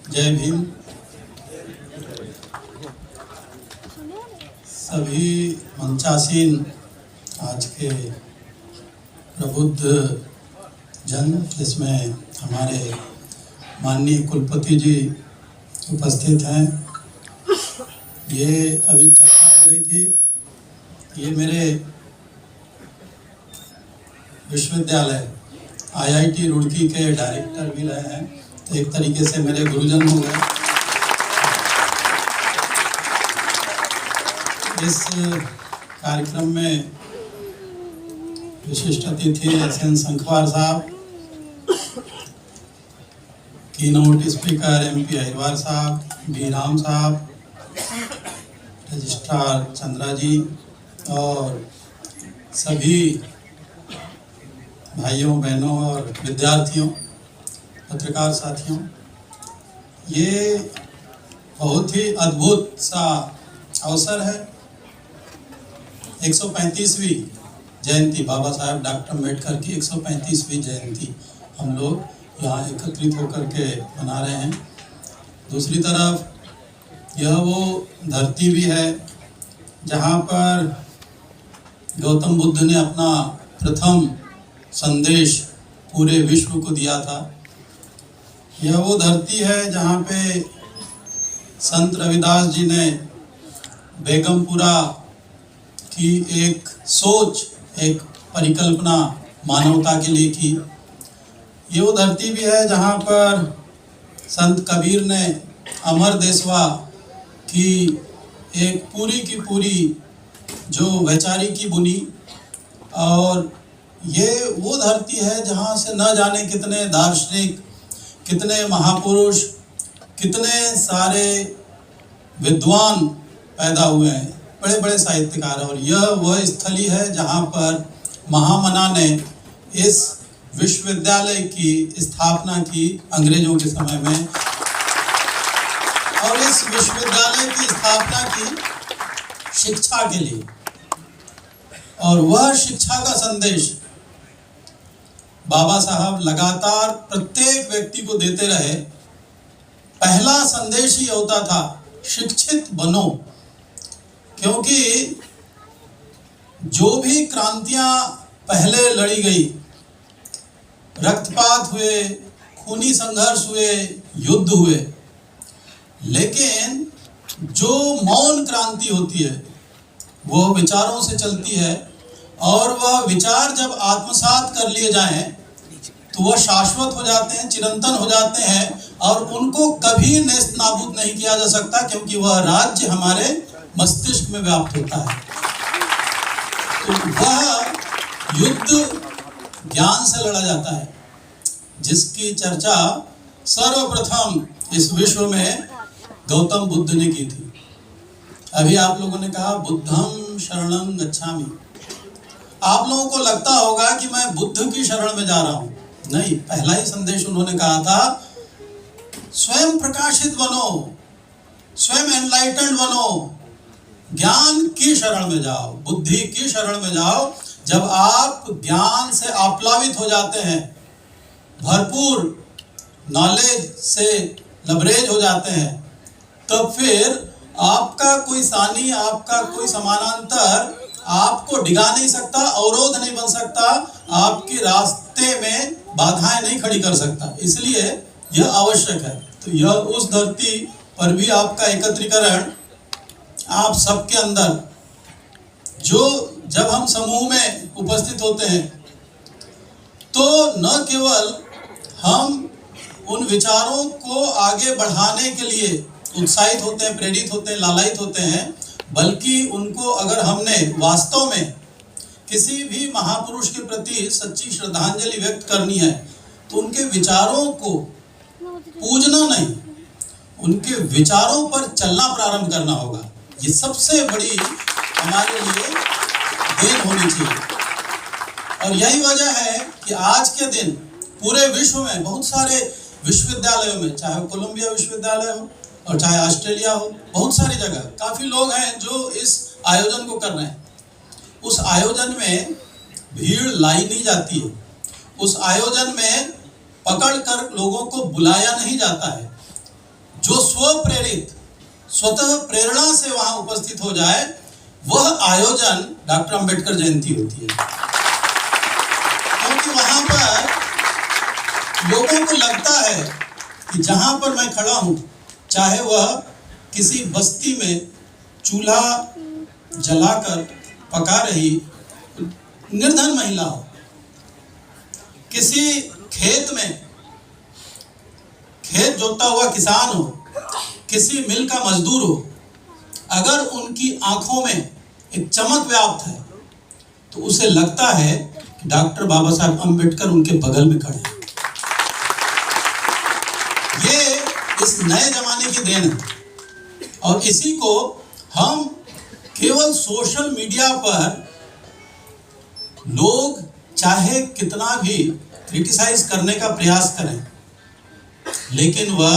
जय भीम। सभी मंचासीन आज के प्रबुद्ध जन, जिसमें हमारे माननीय कुलपति जी उपस्थित हैं। ये अभी चर्चा हो रही थी, ये मेरे विश्वविद्यालय IIT रुड़की के डायरेक्टर भी रहे हैं, तो एक तरीके से मेरे गुरुजन हो गए। इस कार्यक्रम में विशिष्ट अतिथि SN संखवार साहब, कीनोट स्पीकर MP अहिरवार साहब, B राम साहब, रजिस्ट्रार चंद्रा जी और सभी भाइयों बहनों और विद्यार्थियों, पत्रकार साथियों, ये बहुत ही अद्भुत सा अवसर है। 135वीं जयंती, बाबा साहेब डॉक्टर अम्बेडकर की 135वीं जयंती हम लोग यहाँ एकत्रित होकर के मना रहे हैं। दूसरी तरफ यह वो धरती भी है जहाँ पर गौतम बुद्ध ने अपना प्रथम संदेश पूरे विश्व को दिया था। यह वो धरती है जहाँ पे संत रविदास जी ने बेगमपुरा की एक सोच, एक परिकल्पना मानवता के लिए की। ये वो धरती भी है जहाँ पर संत कबीर ने अमर देशवा की एक पूरी की पूरी जो वैचारिकी बुनी। और ये वो धरती है जहाँ से न जाने कितने दार्शनिक, कितने महापुरुष, कितने सारे विद्वान पैदा हुए हैं, बड़े बड़े साहित्यकार। और यह वह स्थली है जहाँ पर महामना ने इस विश्वविद्यालय की स्थापना की अंग्रेजों के समय में, और इस विश्वविद्यालय की स्थापना की शिक्षा के लिए। और वह शिक्षा का संदेश बाबा साहब लगातार प्रत्येक व्यक्ति को देते रहे। पहला संदेश ही होता था, शिक्षित बनो। क्योंकि जो भी क्रांतियां पहले लड़ी गई, रक्तपात हुए, खूनी संघर्ष हुए, युद्ध हुए, लेकिन जो मौन क्रांति होती है वो विचारों से चलती है। और वह विचार जब आत्मसात कर लिए जाएं तो वह शाश्वत हो जाते हैं, चिरंतन हो जाते हैं, और उनको कभी नेस्त नाबूद नहीं किया जा सकता, क्योंकि वह राज्य हमारे मस्तिष्क में व्याप्त होता है। तो वह युद्ध ज्ञान से लड़ा जाता है, जिसकी चर्चा सर्वप्रथम इस विश्व में गौतम बुद्ध ने की थी। अभी आप लोगों ने कहा बुद्धं शरणं गच्छामि। आप लोगों को लगता होगा कि मैं बुद्ध की शरण में जा रहा हूं। नहीं, पहला ही संदेश उन्होंने कहा था, स्वयं प्रकाशित बनो, स्वयं एनलाइटेंड बनो, ज्ञान की शरण में जाओ, बुद्धि की शरण में जाओ। जब आप ज्ञान से आप्लावित हो जाते हैं, भरपूर नॉलेज से लबरेज हो जाते हैं, तो फिर आपका कोई सानी, आपका कोई समानांतर आपको डिगा नहीं सकता, अवरोध नहीं बन सकता, आपके रास्ते में बाधाएं नहीं खड़ी कर सकता। इसलिए यह आवश्यक है। तो यह उस धरती पर भी आपका एकत्रीकरण, आप सबके अंदर, जो जब हम समूह में उपस्थित होते हैं तो न केवल हम उन विचारों को आगे बढ़ाने के लिए उत्साहित होते हैं, प्रेरित होते हैं, लालायित होते हैं, बल्कि उनको अगर हमने वास्तव में किसी भी महापुरुष के प्रति सच्ची श्रद्धांजलि व्यक्त करनी है तो उनके विचारों को पूजना नहीं, उनके विचारों पर चलना प्रारंभ करना होगा। ये सबसे बड़ी हमारे लिए देन होनी चाहिए। और यही वजह है कि आज के दिन पूरे विश्व में बहुत सारे विश्वविद्यालयों में, चाहे कोलंबिया विश्वविद्यालय हो और चाहे ऑस्ट्रेलिया हो, बहुत सारी जगह काफ़ी लोग हैं जो इस आयोजन को कर रहे हैं। उस आयोजन में भीड़ लाई नहीं जाती है, उस आयोजन में पकड़ कर लोगों को बुलाया नहीं जाता है। जो स्व प्रेरित स्वतः प्रेरणा से वहां उपस्थित हो जाए, वह आयोजन डॉक्टर अंबेडकर जयंती होती है। क्योंकि वहां पर लोगों को लगता है कि जहां पर मैं खड़ा हूं, चाहे वह किसी बस्ती में चूल्हा जलाकर पका रही निर्धन महिला हो, किसी खेत में खेत जोतता हुआ किसान हो, किसी मिल का मजदूर हो, अगर उनकी आंखों में एक चमक व्याप्त है तो उसे लगता है कि डॉक्टर बाबा साहब अंबेडकर उनके बगल में खड़े हैं। ये इस नए जमाने की देन है और इसी को हम केवल सोशल मीडिया पर लोग चाहे कितना भी क्रिटिसाइज करने का प्रयास करें, लेकिन वह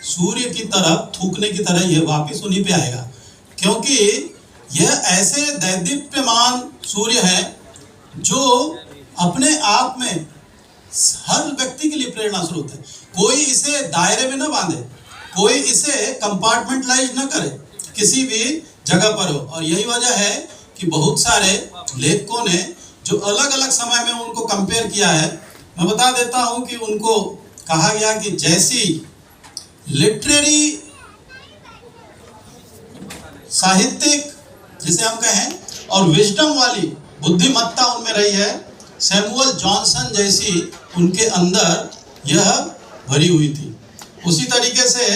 सूर्य की तरफ थूकने की तरह यह वापस उन्हीं पे आएगा, क्योंकि यह ऐसे दैदीप्यमान सूर्य है जो अपने आप में हर व्यक्ति के लिए प्रेरणा स्रोत है। कोई इसे दायरे में न बांधे, कोई इसे कंपार्टमेंटलाइज न करे, किसी भी जगह पर हो। और यही वजह है कि बहुत सारे लेखकों ने जो अलग अलग समय में उनको कंपेयर किया है, मैं बता देता हूं कि उनको कहा गया कि जैसी लिटरेरी साहित्यिक जिसे हम कहें और विजडम वाली बुद्धिमत्ता उनमें रही है, सैमुअल जॉनसन जैसी उनके अंदर यह भरी हुई थी। उसी तरीके से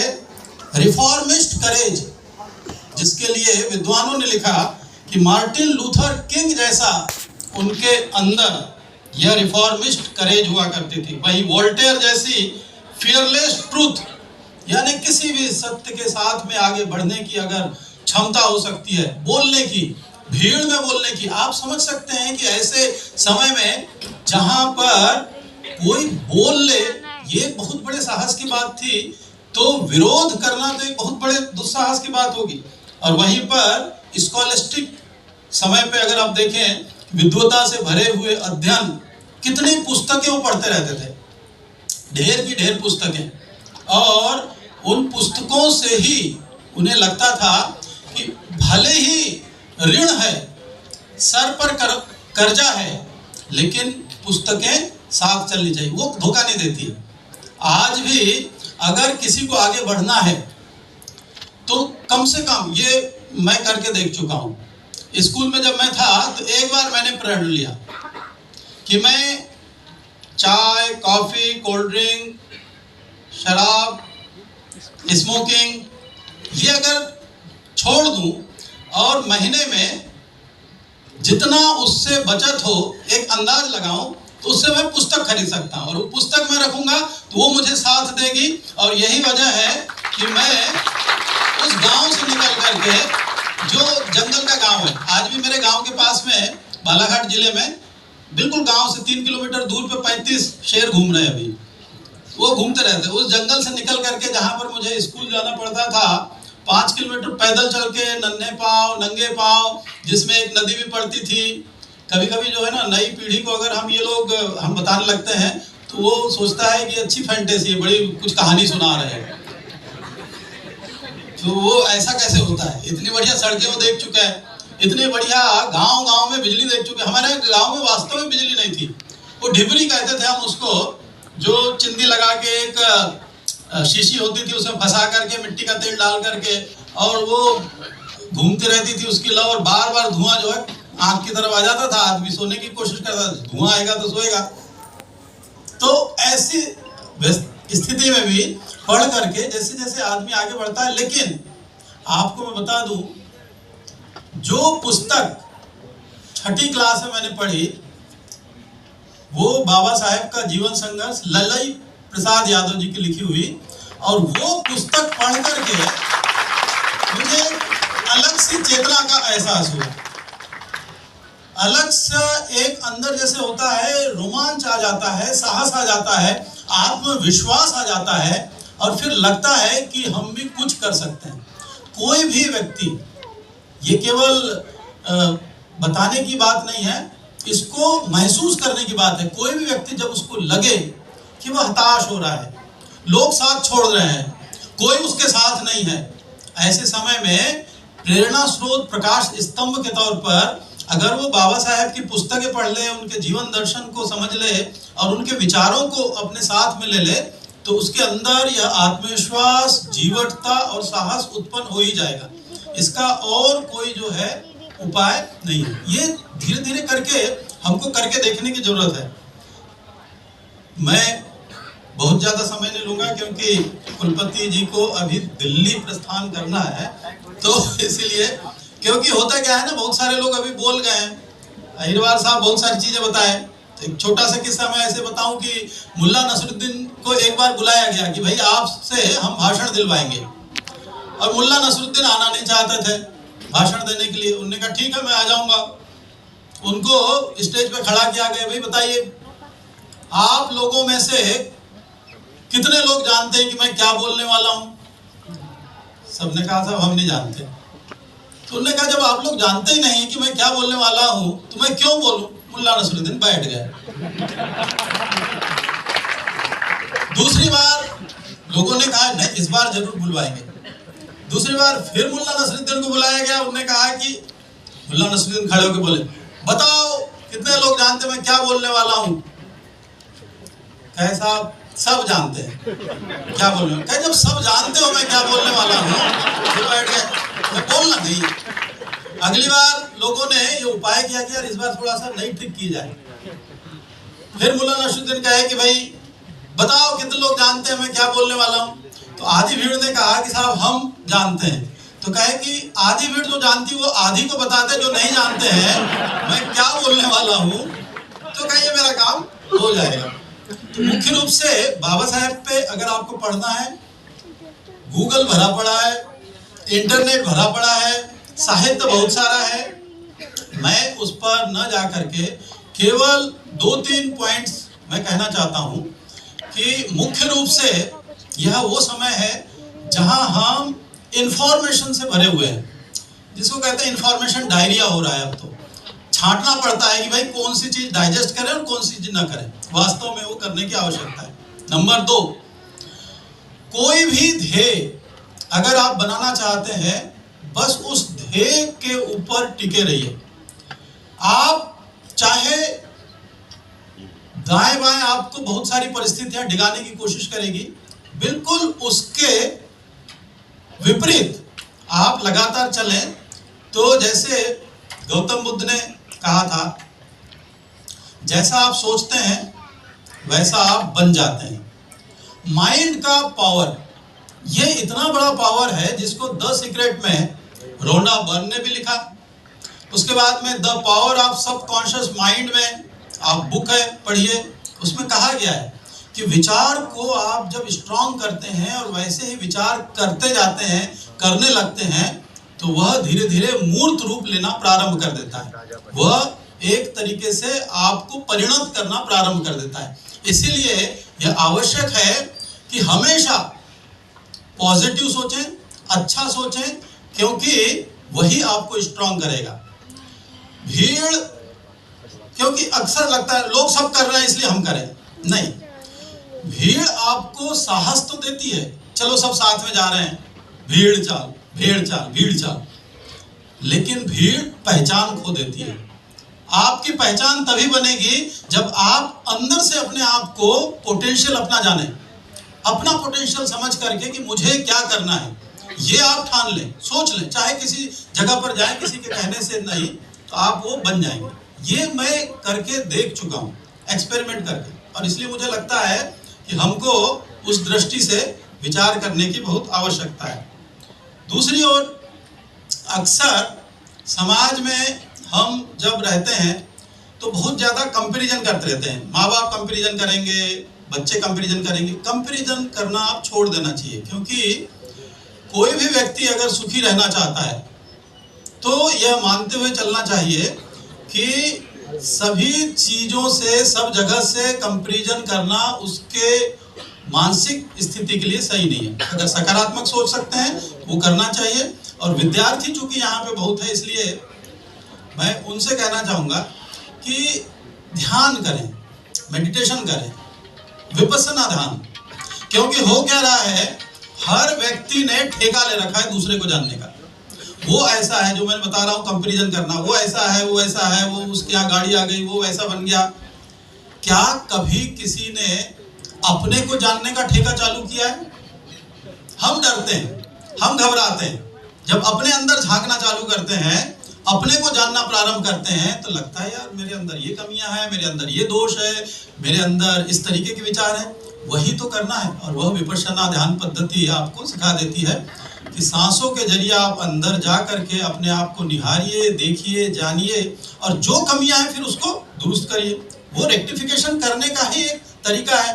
रिफॉर्मिस्ट करेज, जिसके लिए विद्वानों ने लिखा कि मार्टिन लूथर किंग जैसा उनके अंदर यह रिफॉर्मिस्ट करेज हुआ करती थी। वही वोल्टेयर जैसी फियरलेस ट्रूथ, यानी किसी भी सत्य के साथ में आगे बढ़ने की अगर क्षमता हो सकती है, बोलने की, भीड़ में बोलने की। आप समझ सकते हैं कि ऐसे समय में जहां पर कोई बोल ले, ये बहुत बड़े साहस की बात थी, तो विरोध करना तो एक बहुत बड़े दुस्साहस की बात होगी। और वहीं पर स्कॉलस्टिक समय पे अगर आप देखें, विद्वता से भरे हुए अध्ययन, कितनी पुस्तकें वो पढ़ते रहते थे, ढेर की ढेर पुस्तकें, और उन पुस्तकों से ही उन्हें लगता था कि भले ही ऋण है, सर पर कर्जा है, लेकिन पुस्तकें साथ चलनी चाहिए, वो धोखा नहीं देती। आज भी अगर किसी को आगे बढ़ना है तो कम से कम, ये मैं करके देख चुका हूं। स्कूल में जब मैं था तो एक बार मैंने प्रण लिया कि मैं चाय, कॉफी, कोल्ड ड्रिंक, शराब, स्मोकिंग, ये अगर छोड़ दूं और महीने में जितना उससे बचत हो एक अंदाज लगाऊं, तो उससे मैं पुस्तक खरीद सकता हूं और वो पुस्तक मैं रखूंगा तो वो मुझे साथ देगी। और यही वजह है कि मैं उस गांव से निकल करके, जो जंगल का गांव है, आज भी मेरे गांव के पास में बालाघाट जिले में, बिल्कुल गांव से 3 किलोमीटर दूर पे 35 शेर घूम रहे हैं अभी, वो घूमते रहते। उस जंगल से निकल करके जहां पर मुझे स्कूल जाना पड़ता था, 5 किलोमीटर पैदल चल के, नन्हे पाँव, नंगे पाँव, जिसमें एक नदी भी पड़ती थी। कभी कभी जो है ना, नई पीढ़ी को अगर हम बताने लगते हैं तो वो सोचता है कि अच्छी फैंटेसी है, बड़ी कुछ कहानी सुना रहे हैं। तो वो ऐसा कैसे होता है? इतनी बढ़िया सड़कें वो देख चुका है, इतने बढ़िया गांव में बिजली देख चुके हैं। हमारे गांव में वास्तव में बिजली नहीं थी, वो ढिबरी कहते थे हम उसको, जो चिंदी लगा के एक शीशी होती थी, उसमें फंसा करके मिट्टी का तेल डाल करके, और वो घूमती रहती थी उसकी लौ, और बार बार धुआं जो है आंख की तरफ आ जाता था। आदमी सोने की कोशिश करता था, धुआं आएगा तो सोएगा। तो ऐसी स्थिति में भी पढ़ करके जैसे जैसे आदमी आगे बढ़ता है, लेकिन आपको मैं बता दूं, जो पुस्तक 6ठी क्लास में मैंने पढ़ी, वो बाबा साहेब का जीवन संघर्ष, ललई प्रसाद यादव जी की लिखी हुई, और वो पुस्तक पढ़ करके मुझे अलग सी चेतना का एहसास हुआ। अलग सा एक अंदर जैसे होता है, रोमांच आ जाता है, साहस आ जाता है, आत्मविश्वास आ जाता है, और फिर लगता है कि हम भी कुछ कर सकते हैं। कोई भी व्यक्ति, ये केवल बताने की बात नहीं है, इसको महसूस करने की बात है। कोई भी व्यक्ति जब उसको लगे कि वह हताश हो रहा है, लोग साथ छोड़ रहे हैं, कोई उसके साथ नहीं है। ऐसे समय में प्रेरणा स्रोत, प्रकाश स्तंभ के तौर पर अगर वो बाबा साहेब की पुस्तकें पढ़ ले, उनके जीवन दर्शन को समझ ले और उनके विचारों को अपने साथ में ले ले, तो उसके अंदर यह आत्मविश्वास, जीवटता और साहस उत्पन्न हो ही जाएगा। इसका और कोई जो है उपाय नहीं है। ये धीरे धीरे करके हमको करके देखने की जरूरत है। मैं बहुत ज्यादा समय नहीं लूंगा क्योंकि कुलपति जी को अभी दिल्ली प्रस्थान करना है, तो इसीलिए, क्योंकि होता क्या है ना, बहुत सारे लोग अभी बोल गए हैं। अहिरवार साहब बहुत सारी चीजें बताए। एक छोटा सा किस्सा मैं ऐसे बताऊं कि मुल्ला नसरुद्दीन को एक बार बुलाया गया कि भाई आपसे हम भाषण दिलवाएंगे, और मुल्ला नसरुद्दीन आना नहीं चाहते थे भाषण देने के लिए। उन्होंने कहा ठीक है मैं आ जाऊंगा। उनको स्टेज पे खड़ा किया गया, भाई बताइए आप लोगों में से कितने लोग जानते हैं कि मैं क्या बोलने वाला हूं? सबने कहा साहब हम नहीं जानते। तो उन्होंने कहा जब आप लोग जानते ही नहीं कि मैं क्या बोलने वाला हूं तो मैं क्यों बोलूं? मुल्ला नसरुद्दीन बैठ गए। दूसरी बार लोगों ने कहा नहीं इस बार जरूर बुलवाएंगे। दूसरी बार फिर मुल्ला नसरुद्दीन को बुलाया गया। उन्होंने कहा कि मुल्ला नसरुद्दीन खड़े होकर बोले बताओ कितने लोग जानते मैं क्या बोलने वाला हूं? कहे साहब सब जानते हैं। क्या बोल रहे हो? कहे जब सब जानते हो मैं क्या बोलने वाला हूं तो बैठ गए, मैं बोलना नहीं। अगली बार लोगों ने ये उपाय किया कि यार इस बार थोड़ा सा नई ट्रिक की जाए। फिर मुल्ला नसरुद्दीन कहे कि भाई बताओ कितने लोग जानते हैं मैं क्या बोलने वाला हूं? तो आधी भीड़ ने कहा कि साहब हम जानते हैं। तो कहे कि आधी भीड़ जो जानती वो आधी को बताते जो नहीं जानते हैं मैं क्या बोलने वाला हूं, तो कहिए मेरा काम हो जाएगा। तो मुख्य रूप से बाबा साहेब पे अगर आपको पढ़ना है, गूगल भरा पड़ा है, इंटरनेट भरा पड़ा है, साहित्य बहुत सारा है। मैं उस पर न जा करके केवल 2-3 पॉइंट्स मैं कहना चाहता हूं कि मुख्य रूप से यह वो समय है जहां हम इंफॉर्मेशन से भरे हुए हैं, जिसको कहते हैं इंफॉर्मेशन डायरिया हो रहा है। अब तो छांटना पड़ता है कि भाई कौन सी चीज डाइजेस्ट करें और कौन सी चीज ना करें। वास्तव में वो करने की आवश्यकता है। नंबर 2, कोई भी ध्येय अगर आप बनाना चाहते हैं बस उस ध्येय के ऊपर टिके रहिए। आप चाहे दाएं बाएं आपको बहुत सारी परिस्थितियां डिगाने की कोशिश करेगी, बिल्कुल उसके विपरीत आप लगातार चलें तो जैसे गौतम बुद्ध ने कहा था, जैसा आप सोचते हैं वैसा आप बन जाते हैं। माइंड का पावर, ये इतना बड़ा पावर है जिसको द सीक्रेट में रोंडा बर्न ने भी लिखा। उसके बाद में the power of subconscious mind में आप बुक है पढ़िए, उसमें कहा गया है कि विचार को आप जब स्ट्रॉन्ग करते हैं और वैसे ही विचार करते जाते हैं, करने लगते हैं, तो वह धीरे धीरे मूर्त रूप लेना प्रारंभ कर देता है। वह एक तरीके से आपको परिणत करना प्रारंभ कर देता है। इसीलिए यह आवश्यक है कि हमेशा पॉजिटिव सोचें, अच्छा सोचें, क्योंकि वही आपको स्ट्रॉन्ग करेगा। भीड़, क्योंकि अक्सर लगता है लोग सब कर रहे हैं इसलिए हम करें, नहीं। भीड़ आपको साहस तो देती है, चलो सब साथ में जा रहे हैं, भीड़ चाल भीड़ चाल भीड़ चाल, लेकिन भीड़ पहचान खो देती है। आपकी पहचान तभी बनेगी जब आप अंदर से अपने आप को पोटेंशियल अपना जाने, अपना पोटेंशियल समझ करके कि मुझे क्या करना है, ये आप ठान लें, सोच लें। चाहे किसी जगह पर जाएं, किसी के कहने से नहीं, तो आप वो बन जाएंगे। ये मैं करके देख चुका हूँ, एक्सपेरिमेंट करके, और इसलिए मुझे लगता है कि हमको उस दृष्टि से विचार करने की बहुत आवश्यकता है। दूसरी ओर, अक्सर समाज में हम जब रहते हैं तो बहुत ज़्यादा कंपैरिजन करते रहते हैं। माँ बाप कंपैरिजन करेंगे, बच्चे कंपैरिजन करेंगे। कंपैरिजन करना आप छोड़ देना चाहिए, क्योंकि कोई भी व्यक्ति अगर सुखी रहना चाहता है तो यह मानते हुए चलना चाहिए कि सभी चीज़ों से, सब जगह से कंपैरिजन करना उसके मानसिक स्थिति के लिए सही नहीं है। अगर सकारात्मक सोच सकते हैं तो वो करना चाहिए। और विद्यार्थी चूंकि यहाँ पे बहुत है, इसलिए मैं उनसे कहना चाहूँगा कि ध्यान करें, मेडिटेशन करें, विपस्सना ध्यान। क्योंकि हो क्या रहा है, हर व्यक्ति ने ठेका ले रखा है दूसरे को जानने का। वो ऐसा है, जो मैं बता रहा हूँ कंपैरिजन करना, वो ऐसा है, वो ऐसा है, वो उसके यहाँ गाड़ी आ गई, वो वैसा बन गया। क्या कभी किसी ने अपने को जानने का ठेका चालू किया है? हम डरते हैं, हम घबराते हैं। जब अपने अंदर झांकना चालू करते हैं, अपने को जानना प्रारंभ करते हैं, तो लगता है यार मेरे अंदर ये कमियां हैं, मेरे अंदर ये दोष है, मेरे अंदर इस तरीके के विचार हैं। वही तो करना है। और वह विपश्यना ध्यान पद्धति आपको सिखा देती है कि सांसों के जरिए आप अंदर जा करके अपने आप को निहारिए, देखिए, जानिए, और जो कमियां हैं फिर उसको दुरुस्त करिए। वो रेक्टिफिकेशन करने का ही एक तरीका है।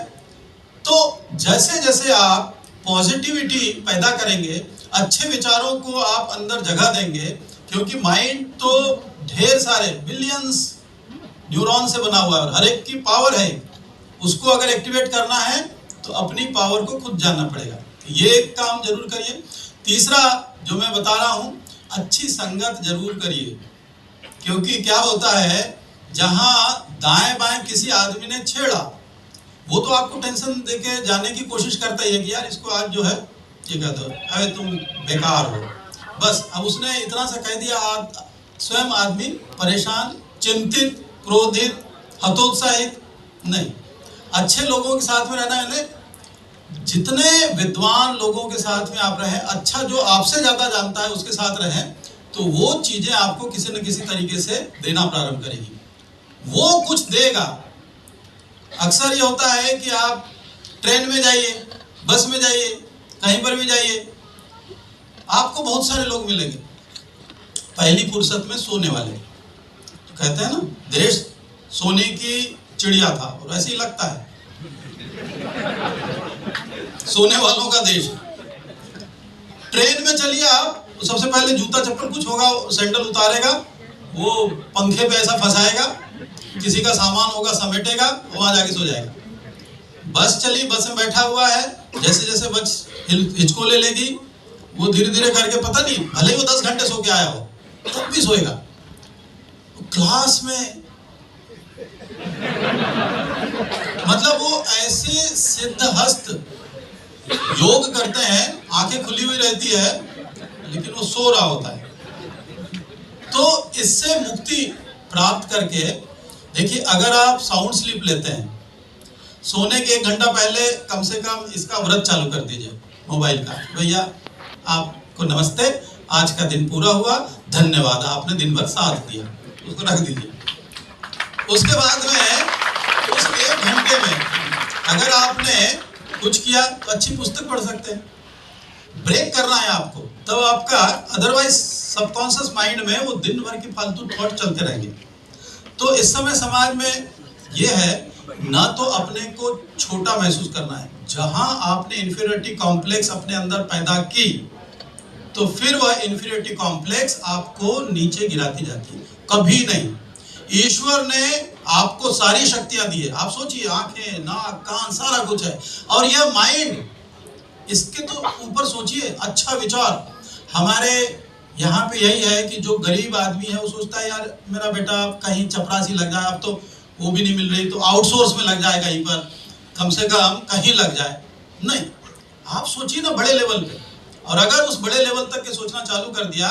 तो जैसे जैसे आप पॉजिटिविटी पैदा करेंगे, अच्छे विचारों को आप अंदर जगह देंगे, क्योंकि माइंड तो ढेर सारे बिलियंस न्यूरॉन से बना हुआ है और हर एक की पावर है। उसको अगर एक्टिवेट करना है तो अपनी पावर को खुद जानना पड़ेगा। ये एक काम जरूर करिए। तीसरा जो मैं बता रहा हूं, अच्छी संगत जरूर करिए, क्योंकि क्या होता है, जहां दाएं बाएं किसी आदमी ने छेड़ा, वो तो आपको टेंशन देके जाने की कोशिश करता ही है कि यार इसको आज जो है ये कह दो, अरे तुम बेकार हो, बस। अब उसने इतना सा कह दिया, स्वयं आदमी परेशान, चिंतित, क्रोधित, हतोत्साहित नहीं। अच्छे लोगों के साथ में रहना है, जितने विद्वान लोगों के साथ में आप रहें, अच्छा जो आपसे ज्यादा जानता है उसके साथ रहें, तो वो चीजें आपको किसी न किसी तरीके से देना प्रारंभ करेगी। वो कुछ देगा। अक्सर ये होता है कि आप ट्रेन में जाइए, बस में जाइए, कहीं पर भी जाइए, आपको बहुत सारे लोग मिलेंगे पहली फुर्सत में सोने वाले। तो कहते हैं ना, देश सोने की चिड़िया था, और ऐसे ही लगता है, सोने वालों का देश। ट्रेन में चलिए आप, तो सबसे पहले जूता चप्पल कुछ होगा, सैंडल उतारेगा, वो पंखे पे ऐसा फंसाएगा, किसी का सामान होगा समेटेगा, वहां जाके सो जाएगा। बस चली, बस में बैठा हुआ है, जैसे जैसे बस हिचको ले लेगी, वो धीरे धीरे करके, पता नहीं, भले ही वो 10 घंटे सो के आया हो तब भी सोएगा। क्लास में मतलब वो ऐसे सिद्धहस्त योग करते हैं, आंखें खुली हुई रहती है, लेकिन वो सो रहा होता है। तो इससे मुक्ति प्राप्त करके देखिए, अगर आप साउंड स्लीप लेते हैं, सोने के 1 घंटा पहले कम से कम इसका व्रत चालू कर दीजिए मोबाइल का। भैया आपको नमस्ते, आज का दिन पूरा हुआ, धन्यवाद, आपने दिन भर साथ दिया, उसको रख दीजिए। उसके बाद में उस 1 घंटे में अगर आपने कुछ किया तो अच्छी पुस्तक पढ़ सकते हैं। ब्रेक करना है आपको, तब आपका अदरवाइज सबकॉन्शियस माइंड में वो दिन भर की फालतू थॉट चलते रहेंगे। तो इस समय समाज में ये है, ना तो अपने को छोटा महसूस करना है। जहां आपने इंफीरियरिटी कॉम्प्लेक्स अपने अंदर पैदा की, तो फिर वह इंफीरियरिटी कॉम्प्लेक्स आपको नीचे गिराती जाती है, कभी नहीं। ईश्वर ने आपको सारी शक्तियां दी है। आप सोचिए, आंखें, नाक, कान, सारा कुछ है, और यह माइंड, इसके तो ऊपर सोचिए, अच्छा विचार। हमारे यहाँ पे यही है कि जो गरीब आदमी है वो सोचता है यार मेरा बेटा कहीं चपरासी लग जाए, अब तो वो भी नहीं मिल रही, तो आउटसोर्स में लग जाए, कहीं पर कम से कम कहीं लग जाए। नहीं, आप सोचिए ना बड़े लेवल पे। और अगर उस बड़े लेवल तक के सोचना चालू कर दिया,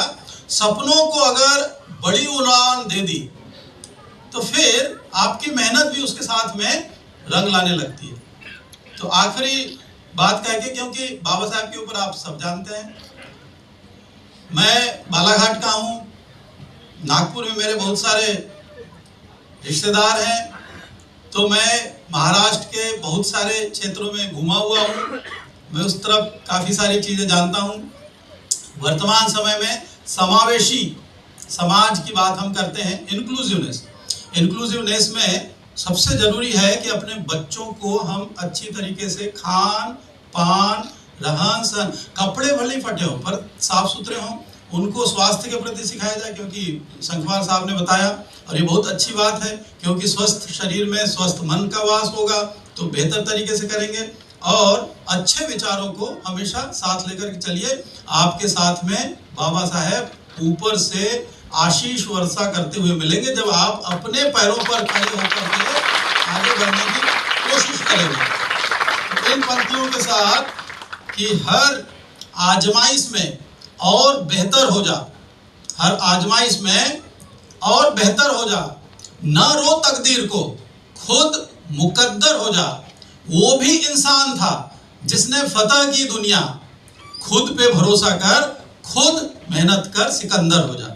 सपनों को अगर बड़ी उड़ान दे दी, तो फिर आपकी मेहनत भी उसके साथ में रंग लाने लगती है। तो आखिरी बात कह के, क्योंकि बाबा साहब के ऊपर आप सब जानते हैं, मैं बालाघाट का हूँ, नागपुर में मेरे बहुत सारे रिश्तेदार हैं, तो मैं महाराष्ट्र के बहुत सारे क्षेत्रों में घुमा हुआ हूँ, मैं उस तरफ काफ़ी सारी चीज़ें जानता हूँ। वर्तमान समय में समावेशी समाज की बात हम करते हैं, इंक्लूसिवनेस में सबसे ज़रूरी है कि अपने बच्चों को हम अच्छी तरीके से खान पान, रहन सहन, कपड़े भले ही फटे हों पर साफ सुथरे हों, उनको स्वास्थ्य के प्रति सिखाया जाए, क्योंकि संखवार साहब ने बताया, और ये बहुत अच्छी बात है, क्योंकि स्वस्थ शरीर में स्वस्थ मन का वास होगा तो बेहतर तरीके से करेंगे। और अच्छे विचारों को हमेशा साथ लेकर के चलिए। आपके साथ में बाबा साहेब ऊपर से आशीष वर्षा करते हुए मिलेंगे, जब आप अपने पैरों पर खड़े होकर के आगे बढ़ने की कोशिश करेंगे। इन पंक्तियों के साथ कि हर आजमाइश में और बेहतर हो जा, हर आजमाइश में और बेहतर हो जा, न रो तकदीर को, खुद मुकद्दर हो जा। वो भी इंसान था जिसने फतह की दुनिया, खुद पे भरोसा कर, खुद मेहनत कर, सिकंदर हो जा।